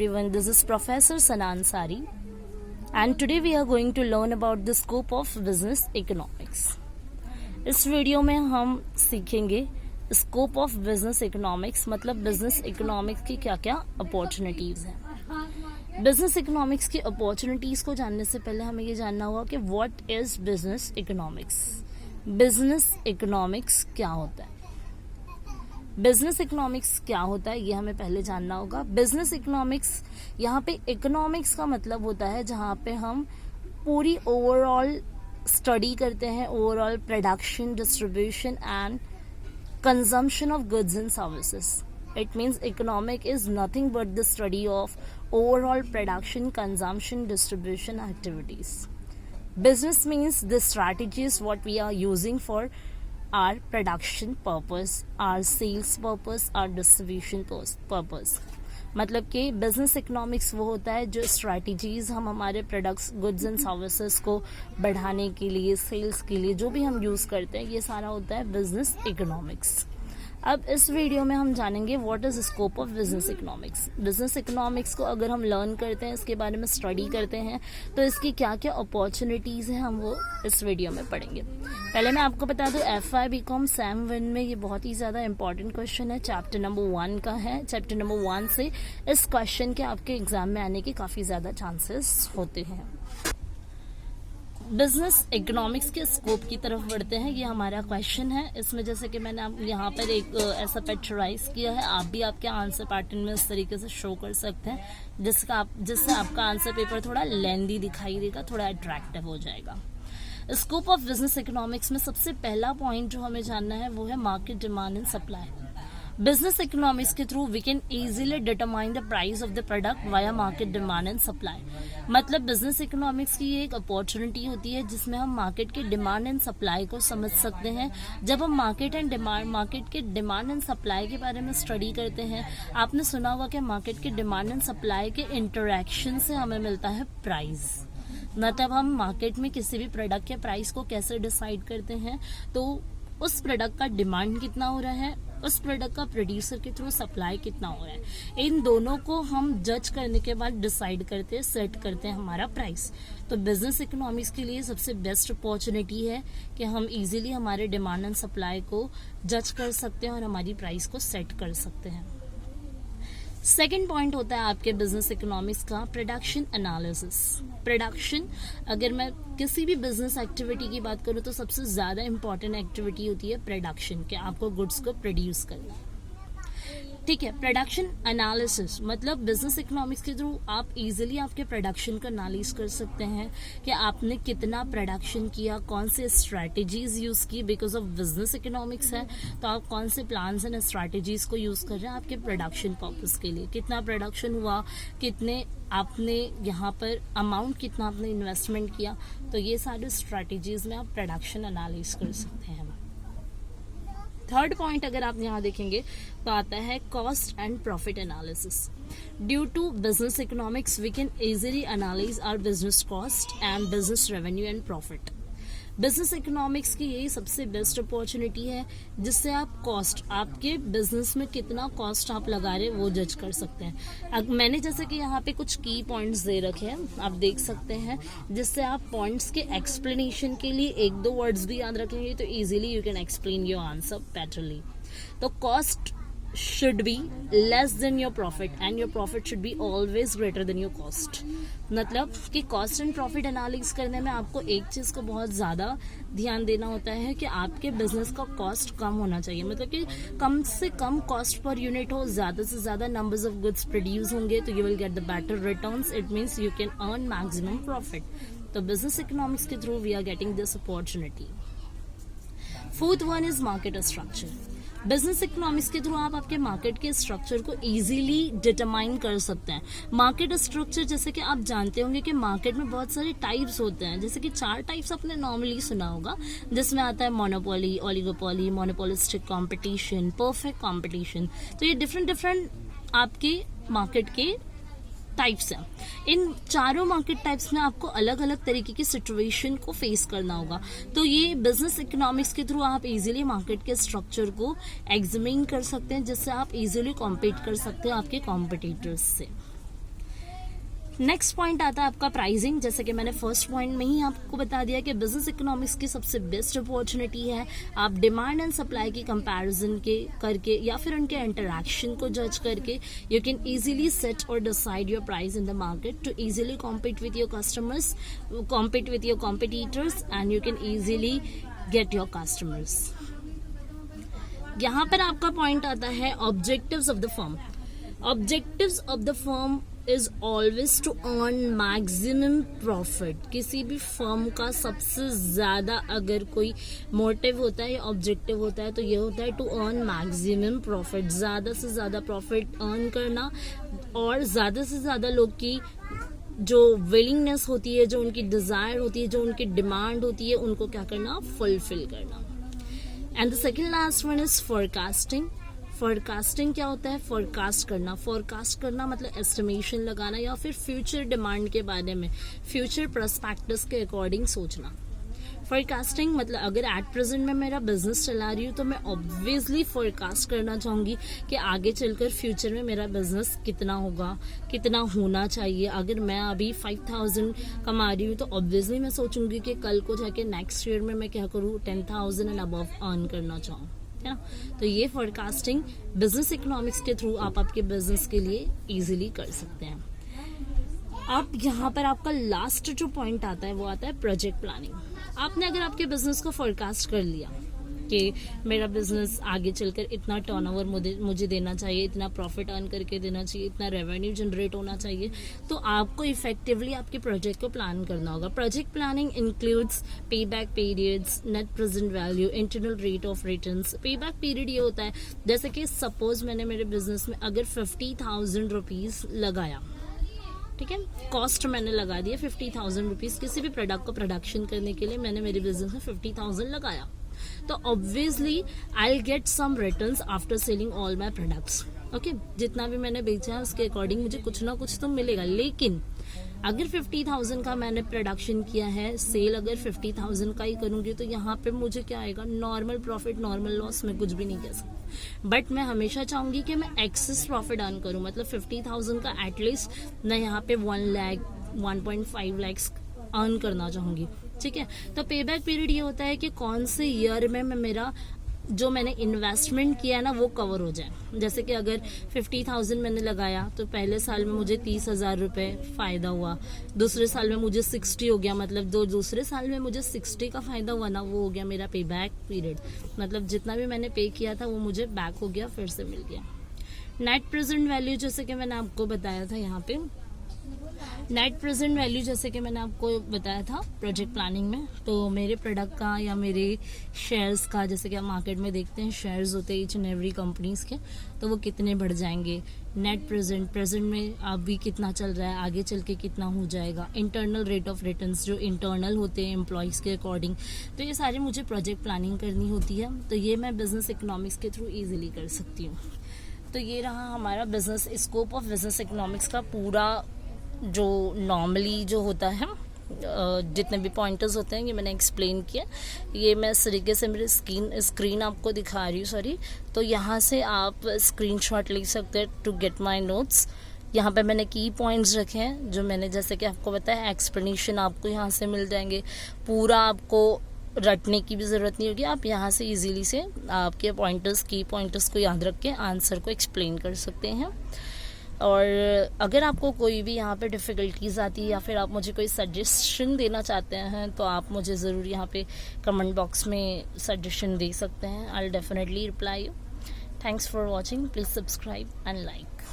Everyone, this is Professor Sana Ansari, and today we are going to learn about the scope of business economics. इस video में हम सीखेंगे scope of business economics, मतलब business economics की क्या क्या opportunities हैं। बिजनेस इकोनॉमिक्स की अपॉर्चुनिटीज को जानने से पहले हमें ये जानना होगा कि what is business economics. Business economics क्या होता है, बिजनेस इकोनॉमिक्स क्या होता है, ये हमें पहले जानना होगा। बिजनेस इकोनॉमिक्स, यहाँ पे इकोनॉमिक्स का मतलब होता है जहाँ पे हम पूरी ओवरऑल स्टडी करते हैं, overall production, distribution and consumption of goods and services. It means economic is nothing but the study of overall production, consumption, distribution activities. Business means the strategies what we are using for our production purpose, our sales purpose, our distribution purpose। मतलब कि business economics वो होता है जो strategies हम हमारे products, goods and services को बढ़ाने के लिए, सेल्स के लिए जो भी हम यूज करते हैं, ये सारा होता है बिजनेस इकोनॉमिक्स। अब इस वीडियो में हम जानेंगे what is scope of business economics. Business economics को अगर हम लर्न करते हैं, इसके बारे में स्टडी करते हैं, तो इसकी क्या क्या अपॉर्चुनिटीज हैं हम वो इस वीडियो में पढ़ेंगे। पहले मैं आपको बता दूं, FY BCom SAM 1 में ये बहुत ही ज्यादा इंपॉर्टेंट क्वेश्चन है, चैप्टर नंबर 1 का है। चैप्टर नंबर 1 से इस क्वेश्चन के आपके एग्जाम में आने के काफी ज्यादा चांसेस होते हैं। बिजनेस इकोनॉमिक्स के स्कोप की तरफ बढ़ते हैं, ये हमारा क्वेश्चन है। इसमें जैसे कि मैंने आप यहाँ पर एक ऐसा पिक्चराइज किया है, आप भी आपके आंसर पैटर्न में इस तरीके से शो कर सकते हैं जिससे आपका आंसर पेपर थोड़ा लेंदी दिखाई देगा, थोड़ा अट्रैक्टिव हो जाएगा। स्कोप ऑफ बिजनेस इकोनॉमिक्स में सबसे पहला पॉइंट जो हमें जानना है वो है market demand and supply. Business economics के through we can easily determine the price of the product via market demand and supply. मतलब बिजनेस इकोनॉमिक्स की ये एक अपॉर्चुनिटी होती है जिसमें हम मार्केट के डिमांड एंड सप्लाई को समझ सकते हैं। जब हम मार्केट के डिमांड एंड सप्लाई के बारे में स्टडी करते हैं, आपने सुना होगा कि मार्केट के डिमांड एंड सप्लाई के इंटरेक्शन से हमें मिलता है प्राइस। मतलब हम मार्केट में किसी भी प्रोडक्ट के प्राइस को कैसे डिसाइड करते हैं, तो उस प्रोडक्ट का डिमांड कितना हो रहा है, उस प्रोडक्ट का प्रोड्यूसर के थ्रू सप्लाई कितना हो रहा है, इन दोनों को हम जज करने के बाद डिसाइड करते हैं, सेट करते हैं हमारा प्राइस। तो बिजनेस इकोनॉमिक्स के लिए सबसे बेस्ट अपॉर्चुनिटी है कि हम इजीली हमारे डिमांड एंड सप्लाई को जज कर सकते हैं और हमारी प्राइस को सेट कर सकते हैं। सेकेंड पॉइंट होता है आपके बिजनेस इकोनॉमिक्स का प्रोडक्शन एनालिसिस। प्रोडक्शन, अगर मैं किसी भी बिजनेस एक्टिविटी की बात करूं तो सबसे ज्यादा इंपॉर्टेंट एक्टिविटी होती है प्रोडक्शन, कि आपको गुड्स को प्रोड्यूस करना। ठीक है, प्रोडक्शन एनालिसिस मतलब बिजनेस इकोनॉमिक्स के थ्रू आप इजीली आपके प्रोडक्शन का एनालिसिस कर सकते हैं कि आपने कितना प्रोडक्शन किया, कौन से स्ट्रैटेजीज यूज की। बिकॉज ऑफ बिजनेस इकोनॉमिक्स है तो आप कौन से प्लान्स एंड स्ट्रैटेजीज को यूज कर रहे हैं आपके प्रोडक्शन पर्पस के लिए। कितना प्रोडक्शन हुआ, कितने आपने यहाँ पर अमाउंट, कितना आपने इन्वेस्टमेंट किया, तो ये सारे स्ट्रैटेजीज में आप प्रोडक्शन एनालिसिस कर सकते हैं। थर्ड पॉइंट अगर आप यहाँ देखेंगे तो आता है cost and profit analysis. Due to business economics we can easily analyse our business cost and business revenue and profit. Business economics की यही सबसे बेस्ट अपॉर्चुनिटी है जिससे आप कॉस्ट, आपके बिजनेस में कितना कॉस्ट आप लगा रहे हैं वो जज कर सकते हैं। मैंने जैसे कि यहाँ पे कुछ की पॉइंट्स दे रखे हैं, आप देख सकते हैं, जिससे आप पॉइंट्स के एक्सप्लेनेशन के लिए एक दो वर्ड्स भी याद रखेंगे तो easily you can explain your answer betterly. तो cost should be less than your profit and your profit should be always greater than your cost। मतलब कि कॉस्ट एंड प्रॉफिट एनालिसिस करने में आपको एक चीज को बहुत ज्यादा ध्यान देना होता है कि आपके बिजनेस का कॉस्ट कम होना चाहिए। मतलब कि कम से कम कॉस्ट पर यूनिट हो, ज्यादा से ज्यादा नंबर्स ऑफ गुड्स प्रोड्यूस होंगे तो you will get the better returns. It means you can earn maximum profit. तो बिजनेस इकोनॉमिक्स के through we are getting this opportunity. Fourth one is market structure. Business economics के through आप आपके market के structure को easily determine कर सकते हैं। मार्केट स्ट्रक्चर, जैसे कि आप जानते होंगे कि मार्केट में बहुत सारे टाइप्स होते हैं, जैसे कि 4 टाइप्स आपने नॉर्मली सुना होगा, जिसमें आता है monopoly, oligopoly, monopolistic competition, perfect competition. तो ये डिफरेंट आपके मार्केट के टाइप्स हैं। इन चारों मार्केट टाइप्स में आपको अलग अलग तरीके की सिचुएशन को फेस करना होगा। तो ये बिजनेस इकोनॉमिक्स के थ्रू आप इजीली मार्केट के स्ट्रक्चर को एग्जामिन कर सकते हैं, जिससे आप इजीली कॉम्पीट कर सकते हैं आपके कॉम्पिटिटर्स से। नेक्स्ट पॉइंट आता है आपका प्राइसिंग। जैसे कि मैंने फर्स्ट पॉइंट में ही आपको बता दिया कि बिजनेस इकोनॉमिक्स की सबसे बेस्ट अपॉर्चुनिटी है। आप डिमांड एंड सप्लाई की कंपैरिजन के करके या फिर उनके इंटरैक्शन को जज करके यू कैन इजीली सेट और decide your price in the market to easily compete with your customers, compete with your competitors and you can easily get your customers. यहाँ पर आपका पॉइंट आता है objectives of the firm. Objectives of the firm is always to earn maximum profit. किसी भी firm का सबसे ज्यादा अगर कोई मोटिव होता है या ऑब्जेक्टिव होता है तो ये होता है टू अर्न मैक्सिमम प्रॉफिट, ज्यादा से ज्यादा प्रॉफिट अर्न करना और ज्यादा से ज्यादा लोग की जो विलिंगनेस होती है, जो उनकी डिजायर होती है, जो उनकी डिमांड होती है, उनको क्या करना, फुलफिल करना। And the second last one is forecasting. Forecasting क्या होता है? फोरकास्ट करना। फोरकास्ट करना मतलब एस्टिमेशन लगाना या फिर फ्यूचर डिमांड के बारे में, फ्यूचर प्रोस्पेक्टस के अकॉर्डिंग सोचना। फोरकास्टिंग मतलब अगर एट प्रेजेंट में मेरा बिजनेस चला रही हूँ तो मैं ऑब्वियसली फोरकास्ट करना चाहूंगी कि आगे चलकर फ्यूचर में मेरा बिजनेस कितना होगा, कितना होना चाहिए। अगर मैं अभी 5000 कमा रही हूँ तो ऑब्वियसली मैं सोचूंगी कि कल को जाके नेक्स्ट ईयर में मैं क्या करूँ, 10,000 एंड अबव अर्न करना चाहूँ, है ना। तो ये फोरकास्टिंग बिजनेस इकोनॉमिक्स के थ्रू आप आपके बिजनेस के लिए इजीली कर सकते हैं। अब यहाँ पर आपका लास्ट जो पॉइंट आता है वो आता है प्रोजेक्ट प्लानिंग। आपने अगर आपके बिजनेस को फोरकास्ट कर लिया कि मेरा बिजनेस आगे चलकर इतना टर्नओवर मुझे देना चाहिए, इतना प्रॉफिट अर्न करके देना चाहिए, इतना रेवेन्यू जनरेट होना चाहिए, तो आपको इफेक्टिवली आपके प्रोजेक्ट को प्लान करना होगा। प्रोजेक्ट प्लानिंग इंक्लूड्स पे back periods, net present value, internal rate of returns. पे बैक पीरियड ये होता है जैसे कि सपोज मैंने मेरे बिजनेस में अगर 50,000 रुपीज लगाया, ठीक है, कॉस्ट मैंने लगा दिया 50,000 रुपीज किसी भी प्रोडक्ट को प्रोडक्शन करने के लिए मैंने मेरे बिजनेस में 50,000 लगाया, तो obviously I will get some returns after selling all my products. Okay, जितना भी मैंने बेचा है उसके अकॉर्डिंग मुझे कुछ ना कुछ तो मिलेगा। लेकिन अगर 50,000 का मैंने प्रोडक्शन किया है, सेल अगर 50,000 का ही करूंगी तो यहाँ पे मुझे क्या आएगा, नॉर्मल प्रॉफिट, नॉर्मल लॉस, मैं कुछ भी नहीं कह सकती। बट मैं हमेशा चाहूंगी कि मैं एक्सेस प्रॉफिट अर्न करूं, मतलब 50,000 का एटलीस्ट मैं यहाँ पे 1 लाख 1.5 लाख अर्न करना चाहूंगी, ठीक है। तो पे बैक पीरियड ये होता है कि कौन से ईयर में मैं मेरा जो मैंने इन्वेस्टमेंट किया है ना वो कवर हो जाए। जैसे कि अगर 50,000 मैंने लगाया तो पहले साल में मुझे 30,000 रुपए फायदा हुआ, दूसरे साल में मुझे 60 हो गया, मतलब दूसरे साल में मुझे 60 का फायदा हुआ ना, वो हो गया मेरा पे बैक पीरियड। मतलब जितना भी मैंने पे किया था वो मुझे बैक हो गया, फिर से मिल गया। नेट प्रेजेंट वैल्यू जैसे कि मैंने आपको बताया था यहाँ पे, नेट प्रेजेंट वैल्यू जैसे कि मैंने आपको बताया था प्रोजेक्ट प्लानिंग में, तो मेरे प्रोडक्ट का या मेरे शेयर्स का, जैसे कि आप मार्केट में देखते हैं शेयर्स होते हैं ईच एंड एवरी कंपनीज के, तो वो कितने बढ़ जाएंगे। नेट प्रेजेंट में अभी कितना चल रहा है, आगे चल के कितना हो जाएगा। इंटरनल रेट ऑफ रिटर्न्स जो इंटरनल होते हैं एम्प्लॉयज़ के अकॉर्डिंग, तो ये सारे मुझे प्रोजेक्ट प्लानिंग करनी होती है, तो ये मैं बिजनेस इकोनॉमिक्स के थ्रू ईजिली कर सकती हूँ। तो ये रहा हमारा business scope of business economics का पूरा, जो नॉर्मली जो होता है जितने भी पॉइंटर्स होते हैं ये मैंने एक्सप्लेन किया। ये मैं इस तरीके से मेरी स्क्रीन आपको दिखा रही हूँ, सॉरी। तो यहाँ से आप स्क्रीनशॉट ले सकते हैं टू गेट माय नोट्स। यहाँ पे मैंने की पॉइंट्स रखे हैं जो मैंने जैसे कि आपको बताया, एक्सप्लेनेशन आपको यहाँ से मिल जाएंगे। पूरा आपको रटने की भी ज़रूरत नहीं होगी, आप यहाँ से इजीली से आपके पॉइंटर्स, की पॉइंटर्स को याद रख के आंसर को एक्सप्लेन कर सकते हैं। और अगर आपको कोई भी यहाँ पे डिफ़िकल्टीज आती है या फिर आप मुझे कोई सजेशन देना चाहते हैं तो आप मुझे ज़रूर यहाँ पे कमेंट बॉक्स में सजेशन दे सकते हैं। I will definitely reply you. Thanks for watching, please subscribe and like.